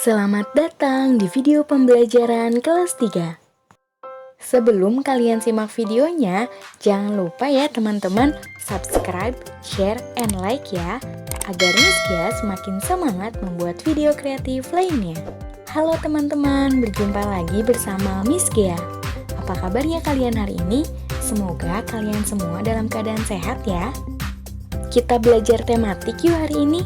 Selamat datang di video pembelajaran kelas 3. Sebelum kalian simak videonya, jangan lupa ya teman-teman subscribe, share, and like ya, agar Miskia semakin semangat membuat video kreatif lainnya. Halo teman-teman, berjumpa lagi bersama Miskia. Apa kabarnya kalian hari ini? Semoga kalian semua dalam keadaan sehat ya. Kita belajar tematik yuk hari ini.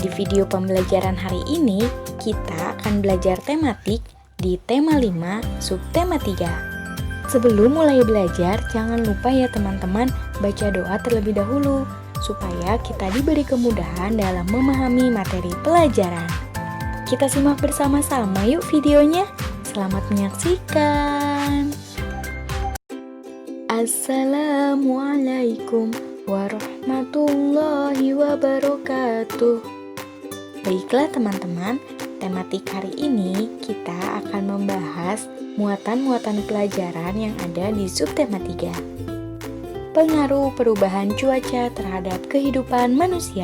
Di video pembelajaran hari ini, kita akan belajar tematik di tema 5, subtema 3. Sebelum mulai belajar, jangan lupa ya teman-teman baca doa terlebih dahulu, supaya kita diberi kemudahan dalam memahami materi pelajaran. Kita simak bersama-sama yuk videonya. Selamat menyaksikan. Assalamualaikum warahmatullahi wabarakatuh. Baiklah teman-teman, tematik hari ini kita akan membahas muatan-muatan pelajaran yang ada di subtema 3. Pengaruh perubahan cuaca terhadap kehidupan manusia.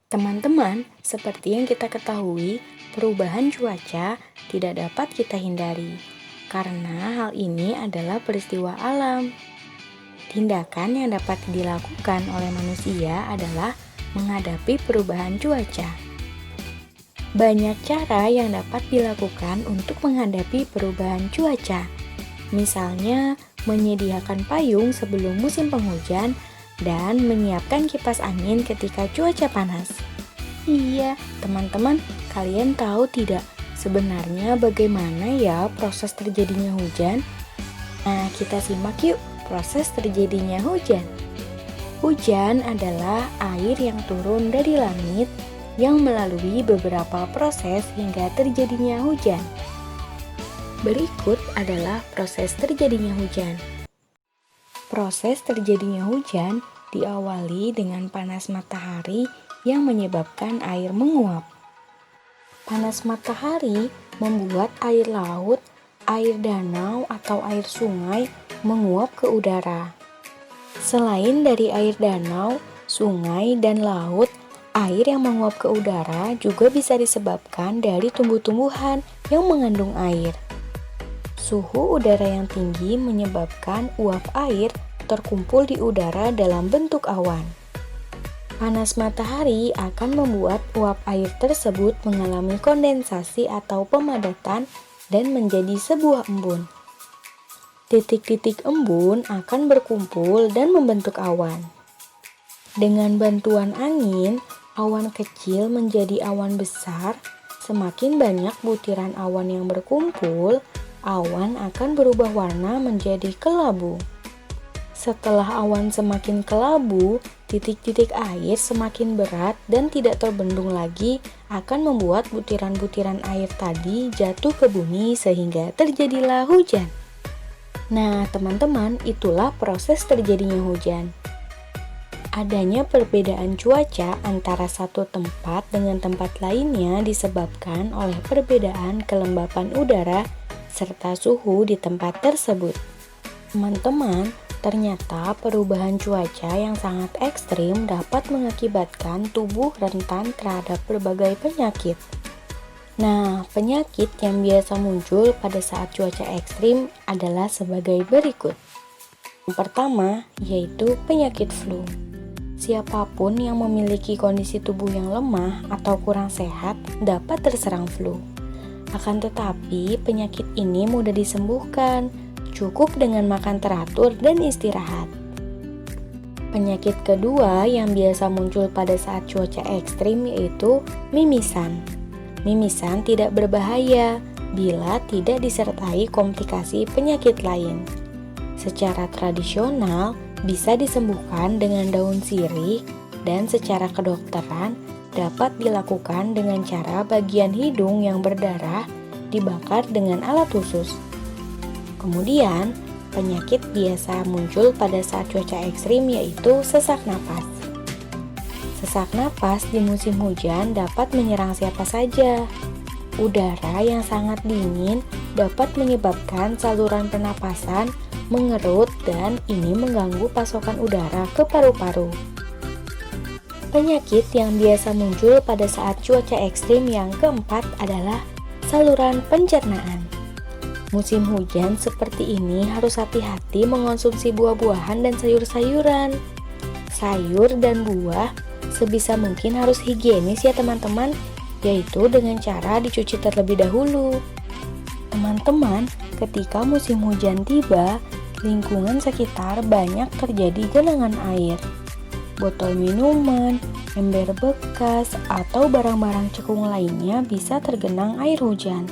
Teman-teman, seperti yang kita ketahui, perubahan cuaca tidak dapat kita hindari, karena hal ini adalah peristiwa alam. Tindakan yang dapat dilakukan oleh manusia adalah menghadapi perubahan cuaca. Banyak cara yang dapat dilakukan untuk menghadapi perubahan cuaca. Misalnya, menyediakan payung sebelum musim penghujan dan menyiapkan kipas angin ketika cuaca panas. Iya, teman-teman, kalian tahu tidak sebenarnya bagaimana ya proses terjadinya hujan? Nah, kita simak yuk proses terjadinya hujan. Hujan adalah air yang turun dari langit yang melalui beberapa proses hingga terjadinya hujan. Berikut adalah proses terjadinya hujan. Proses terjadinya hujan diawali dengan panas matahari yang menyebabkan air menguap. Panas matahari membuat air laut, air danau, atau air sungai menguap ke udara. Selain dari air danau, sungai, dan laut, air yang menguap ke udara juga bisa disebabkan dari tumbuh-tumbuhan yang mengandung air. Suhu udara yang tinggi menyebabkan uap air terkumpul di udara dalam bentuk awan. Panas matahari akan membuat uap air tersebut mengalami kondensasi atau pemadatan dan menjadi sebuah embun. Titik-titik embun akan berkumpul dan membentuk awan. Dengan bantuan angin, awan kecil menjadi awan besar. Semakin banyak butiran awan yang berkumpul, awan akan berubah warna menjadi kelabu. Setelah awan semakin kelabu, titik-titik air semakin berat dan tidak terbendung lagi akan membuat butiran-butiran air tadi jatuh ke bumi sehingga terjadilah hujan. Nah, teman-teman, itulah proses terjadinya hujan. Adanya perbedaan cuaca antara satu tempat dengan tempat lainnya disebabkan oleh perbedaan kelembapan udara serta suhu di tempat tersebut. Teman-teman, ternyata perubahan cuaca yang sangat ekstrim dapat mengakibatkan tubuh rentan terhadap berbagai penyakit. Nah, penyakit yang biasa muncul pada saat cuaca ekstrim adalah sebagai berikut. Yang pertama, yaitu penyakit flu. Siapapun yang memiliki kondisi tubuh yang lemah atau kurang sehat dapat terserang flu. Akan tetapi, penyakit ini mudah disembuhkan, cukup dengan makan teratur dan istirahat. Penyakit kedua yang biasa muncul pada saat cuaca ekstrim yaitu mimisan. Mimisan tidak berbahaya bila tidak disertai komplikasi penyakit lain. Secara tradisional, bisa disembuhkan dengan daun sirih dan secara kedokteran dapat dilakukan dengan cara bagian hidung yang berdarah dibakar dengan alat khusus. Kemudian, penyakit biasa muncul pada saat cuaca ekstrim yaitu sesak napas. Sesak napas di musim hujan dapat menyerang siapa saja. Udara yang sangat dingin dapat menyebabkan saluran pernapasan mengerut dan ini mengganggu pasokan udara ke paru-paru. Penyakit yang biasa muncul pada saat cuaca ekstrim yang keempat adalah saluran pencernaan. Musim hujan seperti ini harus hati-hati mengonsumsi buah-buahan dan sayur-sayuran. Sayur dan buah sebisa mungkin harus higienis ya teman-teman, yaitu dengan cara dicuci terlebih dahulu. Teman-teman, ketika musim hujan tiba, lingkungan sekitar banyak terjadi genangan air. Botol minuman, ember bekas, atau barang-barang cekung lainnya bisa tergenang air hujan.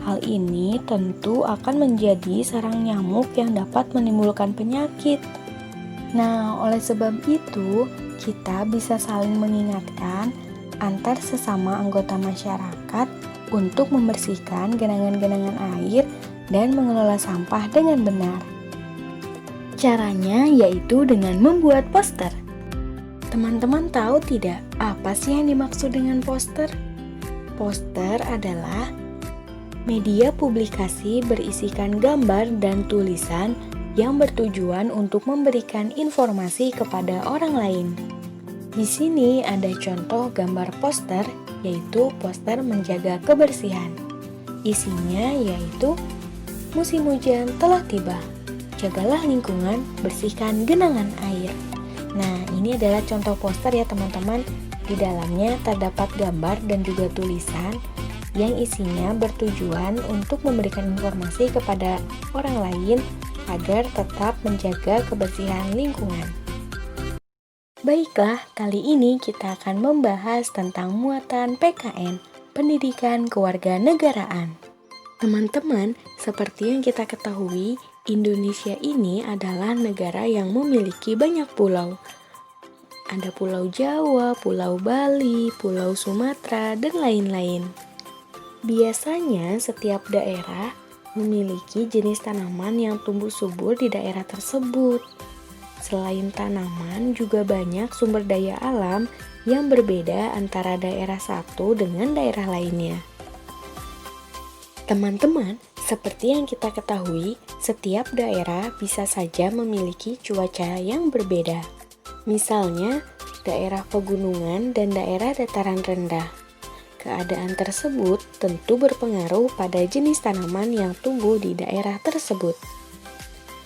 Hal ini tentu akan menjadi sarang nyamuk yang dapat menimbulkan penyakit. Nah, oleh sebab itu, kita bisa saling mengingatkan antar sesama anggota masyarakat untuk membersihkan genangan-genangan air dan mengelola sampah dengan benar. Caranya yaitu dengan membuat poster. Teman-teman tahu tidak apa sih yang dimaksud dengan poster? Poster adalah media publikasi berisikan gambar dan tulisan yang bertujuan untuk memberikan informasi kepada orang lain. Di sini ada contoh gambar poster, yaitu poster menjaga kebersihan. Isinya yaitu musim hujan telah tiba. Jagalah lingkungan, bersihkan genangan air. Nah, ini adalah contoh poster ya teman-teman. Di dalamnya terdapat gambar dan juga tulisan yang isinya bertujuan untuk memberikan informasi kepada orang lain agar tetap menjaga kebersihan lingkungan. Baiklah, kali ini kita akan membahas tentang muatan PKN, Pendidikan Kewarganegaraan. Teman-teman, seperti yang kita ketahui, Indonesia ini adalah negara yang memiliki banyak pulau. Ada Pulau Jawa, Pulau Bali, Pulau Sumatera, dan lain-lain. Biasanya setiap daerah memiliki jenis tanaman yang tumbuh subur di daerah tersebut. Selain tanaman, juga banyak sumber daya alam yang berbeda antara daerah satu dengan daerah lainnya. Teman-teman, seperti yang kita ketahui, setiap daerah bisa saja memiliki cuaca yang berbeda. Misalnya, daerah pegunungan dan daerah dataran rendah. Keadaan tersebut tentu berpengaruh pada jenis tanaman yang tumbuh di daerah tersebut.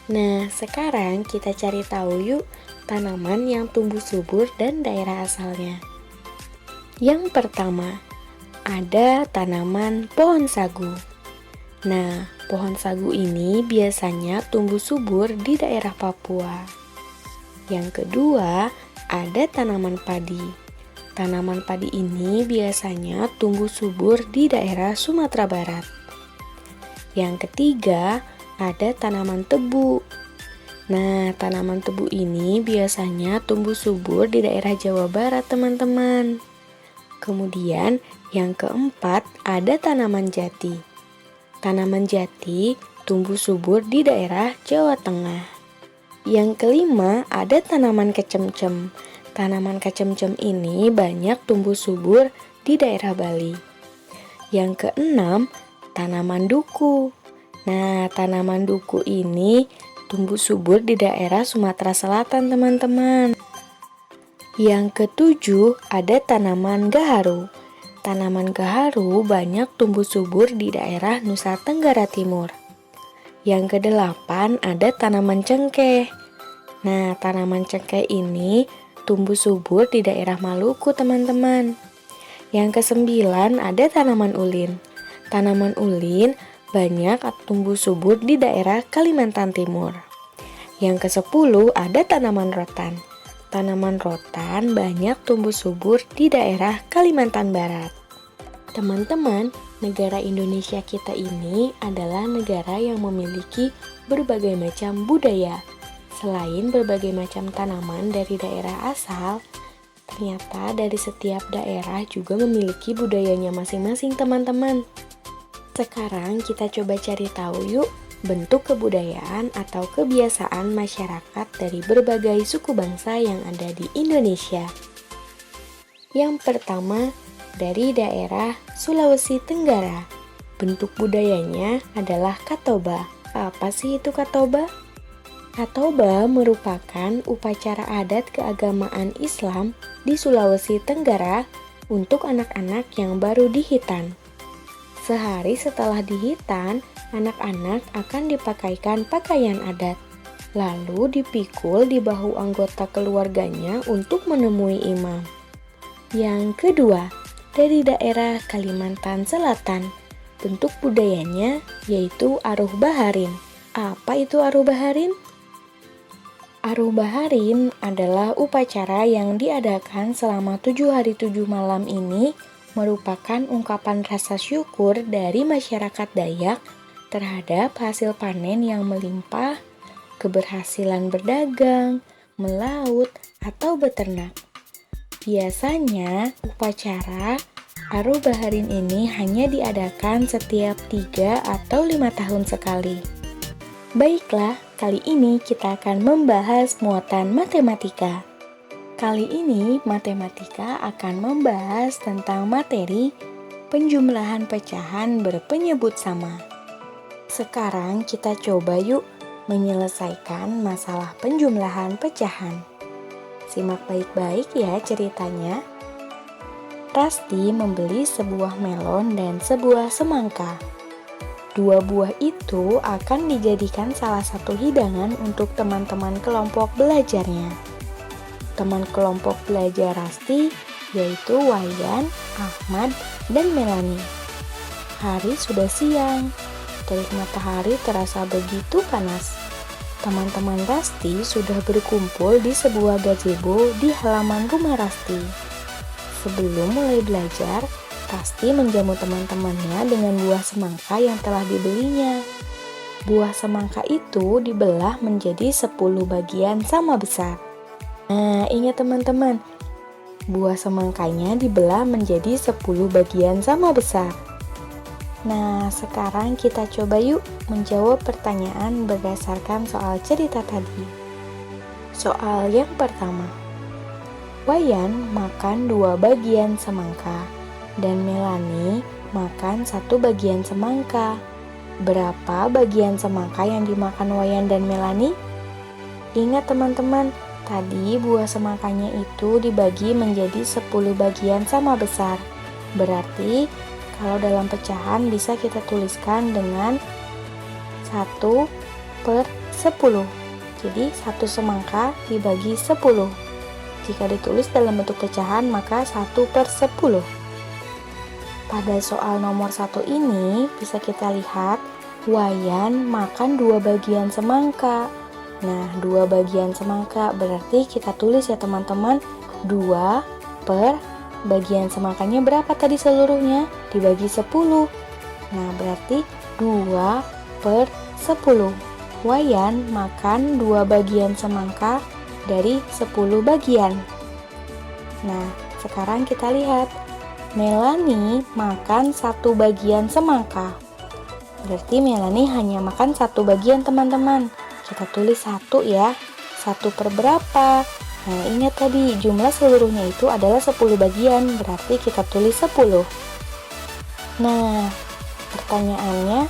Nah, sekarang kita cari tahu yuk tanaman yang tumbuh subur dan daerah asalnya. Yang pertama, ada tanaman pohon sagu. Nah, pohon sagu ini biasanya tumbuh subur di daerah Papua. Yang kedua, ada tanaman padi. Tanaman padi ini biasanya tumbuh subur di daerah Sumatera Barat. Yang ketiga, ada tanaman tebu. Nah, tanaman tebu ini biasanya tumbuh subur di daerah Jawa Barat, teman-teman. Kemudian, yang keempat, ada tanaman jati. Tanaman jati tumbuh subur di daerah Jawa Tengah. Yang kelima, ada tanaman kecemcem. Tanaman kecemcem ini banyak tumbuh subur di daerah Bali. Yang keenam, tanaman duku. Nah, tanaman duku ini tumbuh subur di daerah Sumatera Selatan, teman-teman. Yang ketujuh, ada tanaman gaharu. Tanaman gaharu banyak tumbuh subur di daerah Nusa Tenggara Timur. Yang kedelapan, ada tanaman cengkeh. Nah, tanaman cengkeh ini tumbuh subur di daerah Maluku, teman-teman. Yang kesembilan, ada tanaman ulin. Tanaman ulin banyak tumbuh subur di daerah Kalimantan Timur. Yang kesepuluh, ada tanaman rotan. Tanaman rotan banyak tumbuh subur di daerah Kalimantan Barat. Teman-teman, negara Indonesia kita ini adalah negara yang memiliki berbagai macam budaya. Selain berbagai macam tanaman dari daerah asal, ternyata dari setiap daerah juga memiliki budayanya masing-masing, teman-teman. Sekarang kita coba cari tahu yuk bentuk kebudayaan atau kebiasaan masyarakat dari berbagai suku bangsa yang ada di Indonesia. Yang pertama, dari daerah Sulawesi Tenggara. Bentuk budayanya adalah katoba. Apa sih itu katoba? Katoba merupakan upacara adat keagamaan Islam di Sulawesi Tenggara untuk anak-anak yang baru dihitan. Sehari setelah dihitan, anak-anak akan dipakaikan pakaian adat, lalu dipikul di bahu anggota keluarganya untuk menemui imam. Yang kedua, dari daerah Kalimantan Selatan, bentuk budayanya yaitu Aruh Baharin. Apa itu Aruh Baharin? Aruh Baharin adalah upacara yang diadakan selama 7 hari 7 malam ini merupakan ungkapan rasa syukur dari masyarakat Dayak terhadap hasil panen yang melimpah, keberhasilan berdagang, melaut, atau beternak. Biasanya, upacara Aruh Baharin ini hanya diadakan setiap 3 atau 5 tahun sekali. Baiklah, kali ini kita akan membahas muatan matematika. Kali ini, matematika akan membahas tentang materi penjumlahan pecahan berpenyebut sama. Sekarang kita coba yuk menyelesaikan masalah penjumlahan pecahan. Simak baik-baik ya ceritanya. Rasti membeli sebuah melon dan sebuah semangka. Dua buah itu akan dijadikan salah satu hidangan untuk teman-teman kelompok belajarnya. Teman kelompok belajar Rasti yaitu Wayan, Ahmad, dan Melani. Hari sudah siang, terik matahari terasa begitu panas. Teman-teman Rasti sudah berkumpul di sebuah gazebo di halaman rumah Rasti. Sebelum mulai belajar, Rasti menjamu teman-temannya dengan buah semangka yang telah dibelinya. Buah semangka itu dibelah menjadi 10 bagian sama besar. Nah, ingat teman-teman, buah semangkanya dibelah menjadi 10 bagian sama besar. Nah, sekarang kita coba yuk menjawab pertanyaan berdasarkan soal cerita tadi. Soal yang pertama, Wayan makan 2 bagian semangka dan Melani makan 1 bagian semangka. Berapa bagian semangka yang dimakan Wayan dan Melani? Ingat teman-teman, tadi buah semangkanya itu dibagi menjadi 10 bagian sama besar. Berarti kalau dalam pecahan bisa kita tuliskan dengan 1/10. Jadi 1 semangka dibagi 10. Jika ditulis dalam bentuk pecahan maka 1/10. Pada soal nomor 1 ini bisa kita lihat Wayan makan 2 bagian semangka. Nah, 2 bagian semangka berarti kita tulis ya teman-teman, 2 per bagian semangkanya berapa tadi seluruhnya? Dibagi 10. Nah, berarti 2/10. Wayan makan 2 bagian semangka dari 10 bagian. Nah, sekarang kita lihat. Melani makan 1 bagian semangka. Berarti Melani hanya makan 1 bagian teman-teman. Kita tulis 1 ya. 1 per berapa? Nah, ingat tadi jumlah seluruhnya itu adalah 10 bagian, berarti kita tulis 10. Nah, pertanyaannya,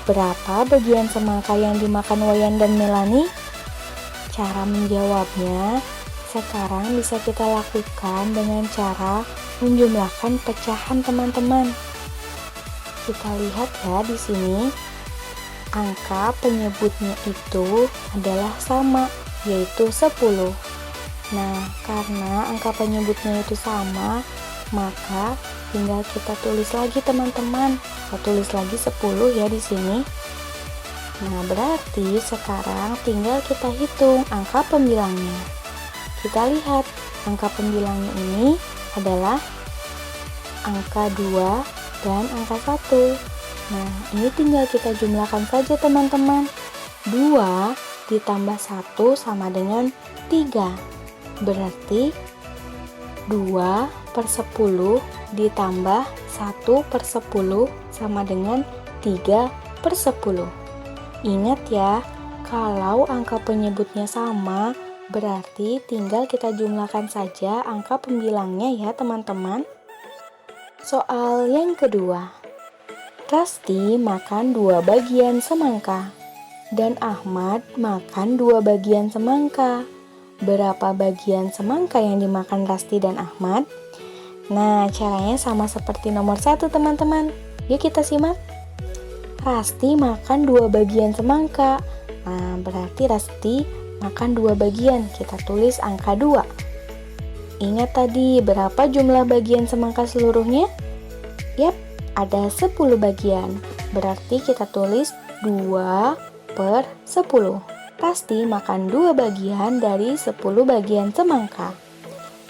berapa bagian semangka yang dimakan Wayan dan Melani? Cara menjawabnya, sekarang bisa kita lakukan dengan cara menjumlahkan pecahan teman-teman. Kita lihat ya di sini, angka penyebutnya itu adalah sama, yaitu 10. Nah, karena angka penyebutnya itu sama, maka tinggal kita tulis lagi teman-teman. Kita tulis lagi 10 ya di sini. Nah, berarti sekarang tinggal kita hitung angka pembilangnya. Kita lihat, angka pembilangnya ini adalah angka 2 dan angka 1. Nah, ini tinggal kita jumlahkan saja teman-teman. 2 ditambah 1 sama dengan 3. Berarti 2/10 ditambah 1/10 sama dengan 3/10. Ingat ya, kalau angka penyebutnya sama, berarti tinggal kita jumlahkan saja angka pembilangnya ya teman-teman. Soal yang kedua, Rasti makan 2 bagian semangka dan Ahmad makan 2 bagian semangka. berapa bagian semangka yang dimakan Rasti dan Ahmad? Nah, caranya sama seperti nomor 1 teman-teman. Yuk kita simak. Rasti makan 2 bagian semangka. Nah, berarti Rasti makan 2 bagian. Kita tulis angka 2. Ingat tadi berapa jumlah bagian semangka seluruhnya? Yap, ada 10 bagian. Berarti kita tulis 2/10. Rasti makan 2 bagian dari 10 bagian semangka.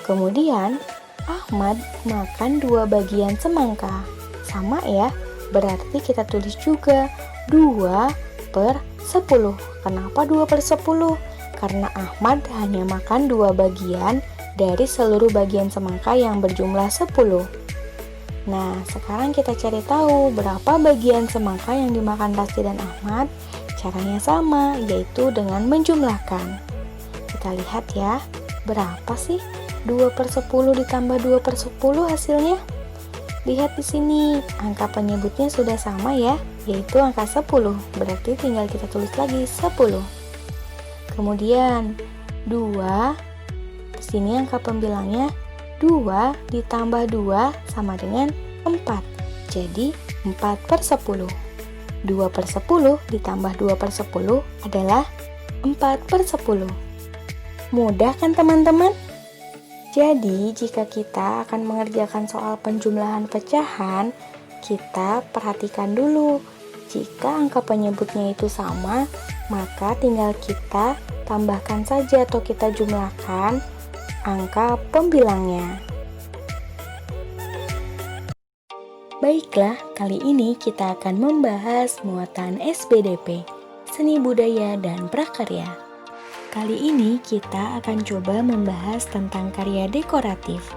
Kemudian, Ahmad makan 2 bagian semangka. Sama ya, berarti kita tulis juga 2/10. Kenapa 2/10? Karena Ahmad hanya makan 2 bagian dari seluruh bagian semangka yang berjumlah 10. Nah, sekarang kita cari tahu berapa bagian semangka yang dimakan Rasti dan Ahmad. Caranya sama, yaitu dengan menjumlahkan. Kita lihat ya, berapa sih 2/10 ditambah 2/10 hasilnya? Lihat di sini, angka penyebutnya sudah sama ya, yaitu angka 10. Berarti tinggal kita tulis lagi 10. Kemudian 2, di sini angka pembilangnya 2 ditambah 2 sama dengan 4. Jadi 4/10. 2/10 ditambah 2/10 adalah 4/10. Mudah kan teman-teman? Jadi jika kita akan mengerjakan soal penjumlahan pecahan, kita perhatikan dulu. Jika angka penyebutnya itu sama, maka tinggal kita tambahkan saja atau kita jumlahkan angka pembilangnya. Baiklah, kali ini kita akan membahas muatan SBDP, Seni Budaya dan Prakarya. Kali ini kita akan coba membahas tentang karya dekoratif.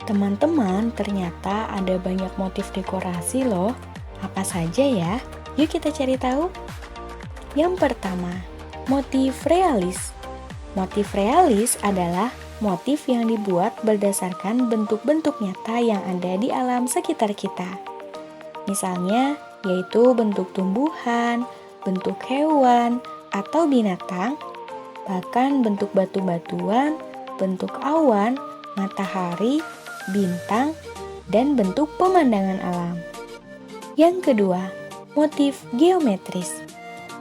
Teman-teman, ternyata ada banyak motif dekorasi loh. Apa saja ya? Yuk kita cari tahu. Yang pertama, motif realis. Motif realis adalah motif yang dibuat berdasarkan bentuk-bentuk nyata yang ada di alam sekitar kita. Misalnya, yaitu bentuk tumbuhan, bentuk hewan, atau binatang, bahkan bentuk batu-batuan, bentuk awan, matahari, bintang, dan bentuk pemandangan alam. Yang kedua, motif geometris.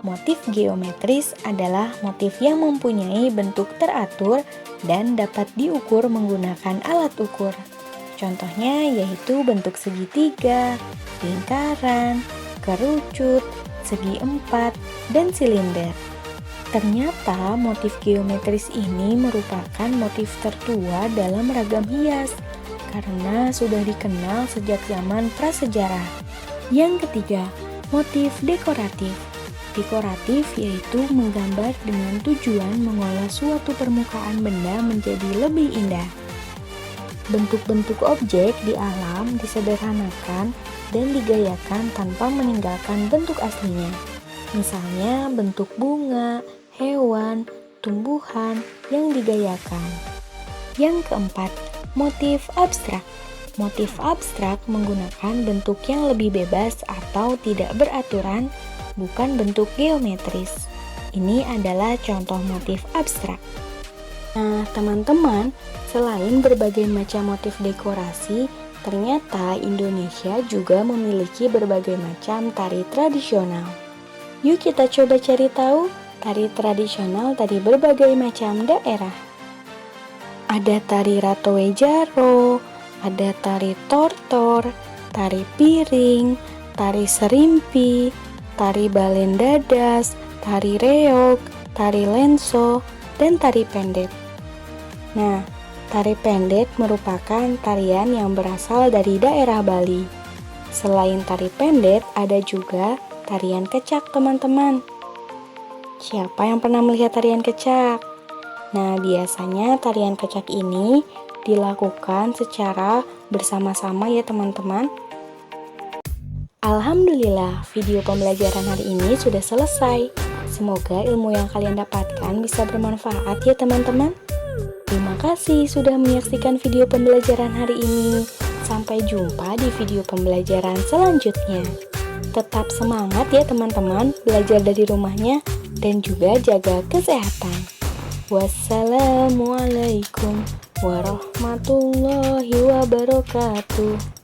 Motif geometris adalah motif yang mempunyai bentuk teratur dan dapat diukur menggunakan alat ukur. Contohnya yaitu bentuk segitiga, lingkaran, kerucut, segi empat, dan silinder. Ternyata motif geometris ini merupakan motif tertua dalam ragam hias karena sudah dikenal sejak zaman prasejarah. Yang ketiga, motif dekoratif. Dekoratif yaitu menggambar dengan tujuan mengolah suatu permukaan benda menjadi lebih indah. Bentuk-bentuk objek di alam disederhanakan dan digayakan tanpa meninggalkan bentuk aslinya. Misalnya bentuk bunga, hewan, tumbuhan yang digayakan. Yang keempat, motif abstrak. Motif abstrak menggunakan bentuk yang lebih bebas atau tidak beraturan, bukan bentuk geometris. Ini adalah contoh motif abstrak. Nah, teman-teman, selain berbagai macam motif dekorasi, ternyata Indonesia juga memiliki berbagai macam tari tradisional. Yuk kita coba cari tahu tari tradisional dari berbagai macam daerah. Ada tari Ratowe Jaro, ada tari Tortor, tari Piring, tari Serimpi, tari Balen Dadas, tari Reog, tari Lenso, dan tari Pendet. Nah, tari Pendet merupakan tarian yang berasal dari daerah Bali. Selain tari Pendet, ada juga tarian kecak, teman-teman. Siapa yang pernah melihat tarian kecak? Nah, biasanya tarian kecak ini dilakukan secara bersama-sama ya, teman-teman. Alhamdulillah, video pembelajaran hari ini sudah selesai. Semoga ilmu yang kalian dapatkan bisa bermanfaat ya teman-teman. Terima kasih sudah menyaksikan video pembelajaran hari ini. Sampai jumpa di video pembelajaran selanjutnya. Tetap semangat ya teman-teman, belajar dari rumahnya dan juga jaga kesehatan. Wassalamualaikum warahmatullahi wabarakatuh.